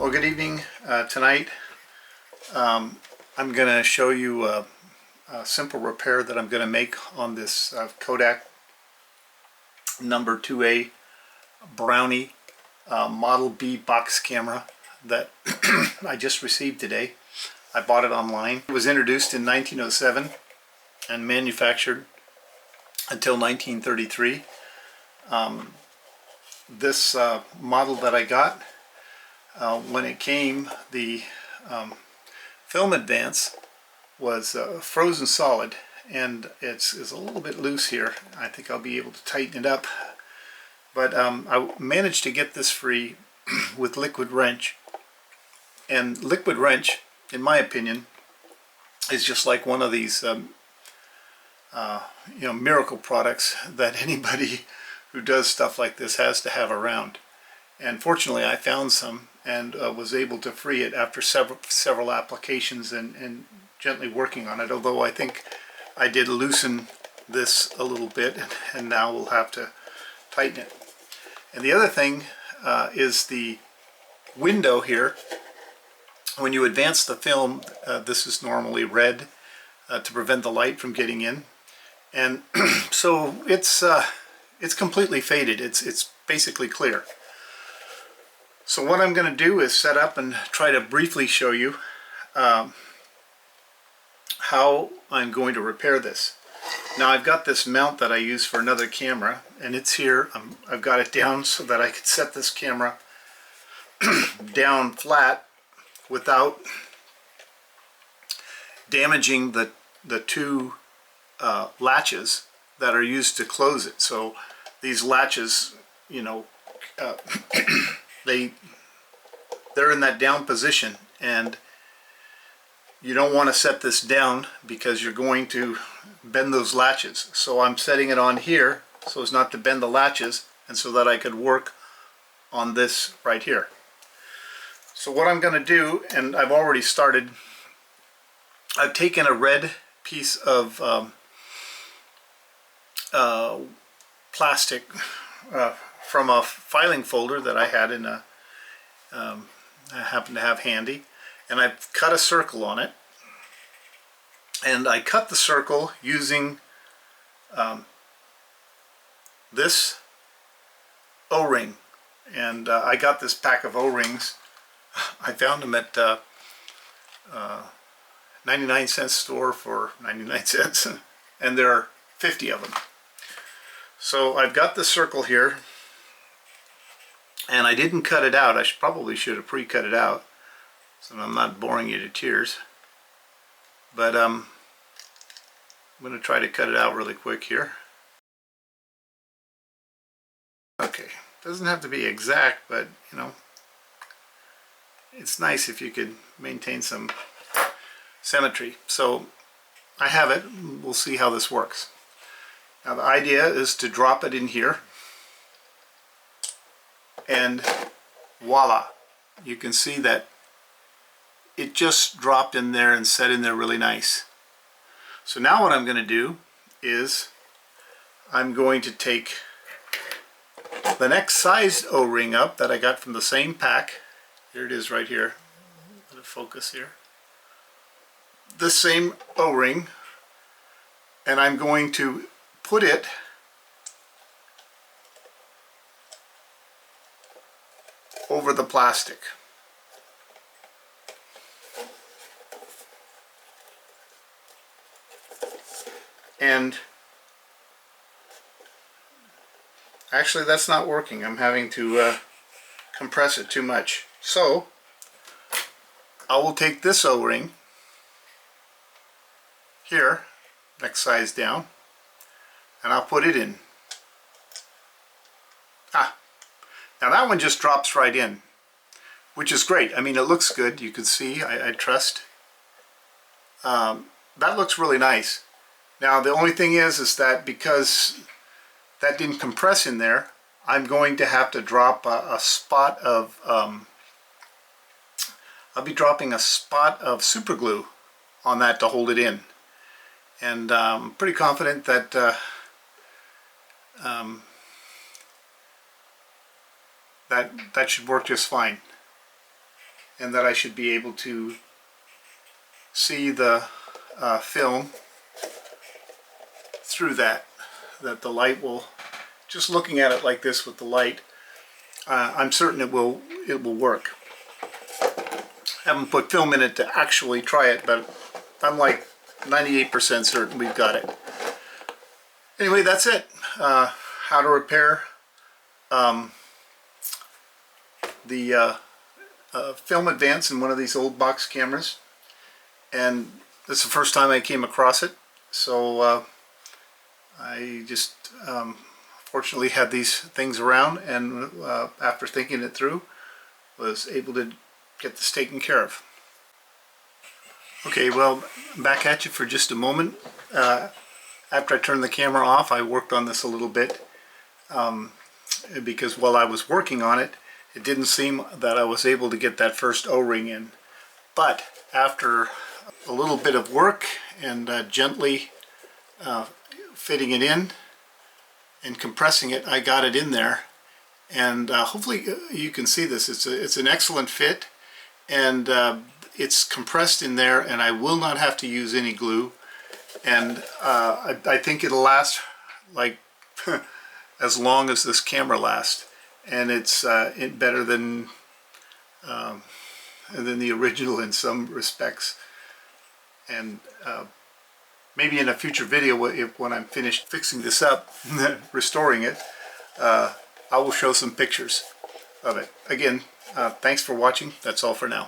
Well, good evening. Tonight I'm going to show you a simple repair that I'm going to make on this Kodak number 2A Brownie Model B box camera that I just received today. I bought it online. It was introduced in 1907 and manufactured until 1933. This model that I got, when it came, the film advance was frozen solid, and it's a little bit loose here. I think I'll be able to tighten it up, but I managed to get this free with liquid wrench. And liquid wrench, in my opinion, is just like one of these miracle products that anybody who does stuff like this has to have around. And fortunately I found some and was able to free it after several applications and gently working on it, although I think I did loosen this a little bit, and now we'll have to tighten it. And the other thing is the window here. When you advance the film, this is normally red to prevent the light from getting in, and so it's completely faded. It's basically clear. So what I'm going to do is set up and try to briefly show you how I'm going to repair this. Now I've got this mount that I use for another camera, and it's here. I've got it down so that I could set this camera down flat without damaging the two latches that are used to close it. So these latches, they're in that down position, and you don't want to set this down because you're going to bend those latches. So I'm setting it on here so as not to bend the latches, and so that I could work on this right here. So what I'm going to do, and I've already started, I've taken a red piece of plastic from a filing folder that I had in a I happen to have handy, and I've cut a circle on it, and I cut the circle using this O-ring, and I got this pack of O-rings. I found them at 99-cent store for 99 cents, and there are 50 of them. So I've got the circle here, and I didn't cut it out. I probably should have pre-cut it out so I'm not boring you to tears. But I'm going to try to cut it out really quick here. Okay, doesn't have to be exact, but it's nice if you could maintain some symmetry. So I have it. We'll see how this works. Now the idea is to drop it in here, and voila, you can see that it just dropped in there and set in there really nice. So now what I'm going to do is I'm going to take the next sized O-ring up that I got from the same pack. Here it is right here. Let it focus here. This same O-ring, and I'm going to put it over the plastic. And actually that's not working. I'm having to compress it too much. So I will take this O-ring here, next size down, and I'll put it in. Now that one just drops right in, which is great. I mean, it looks good. You can see, I trust. That looks really nice. Now the only thing is that because that didn't compress in there, I'm going to have to drop a spot of, I'll be dropping a spot of super glue on that to hold it in. And I'm pretty confident that that should work just fine. and that I should be able to see the film through that the light will, just looking at it like this with the light, I'm certain it will work. Haven't put film in it to actually try it, but I'm like 98% certain we've got it. Anyway, that's it. How to repair the film advance in one of these old box cameras, and this is the first time I came across it, so I just fortunately had these things around, and after thinking it through, was able to get this taken care of. Okay, well, back at you for just a moment. After I turned the camera off, I worked on this a little bit, because while I was working on it, it didn't seem that I was able to get that first O-ring in. But after a little bit of work and gently fitting it in and compressing it, I got it in there. And hopefully you can see this. It's an excellent fit, and it's compressed in there, and I will not have to use any glue. And I think it'll last like as long as this camera lasts, and it's better than the original in some respects. And maybe in a future video, when I'm finished fixing this up, restoring it, I will show some pictures of it. Again, thanks for watching. That's all for now.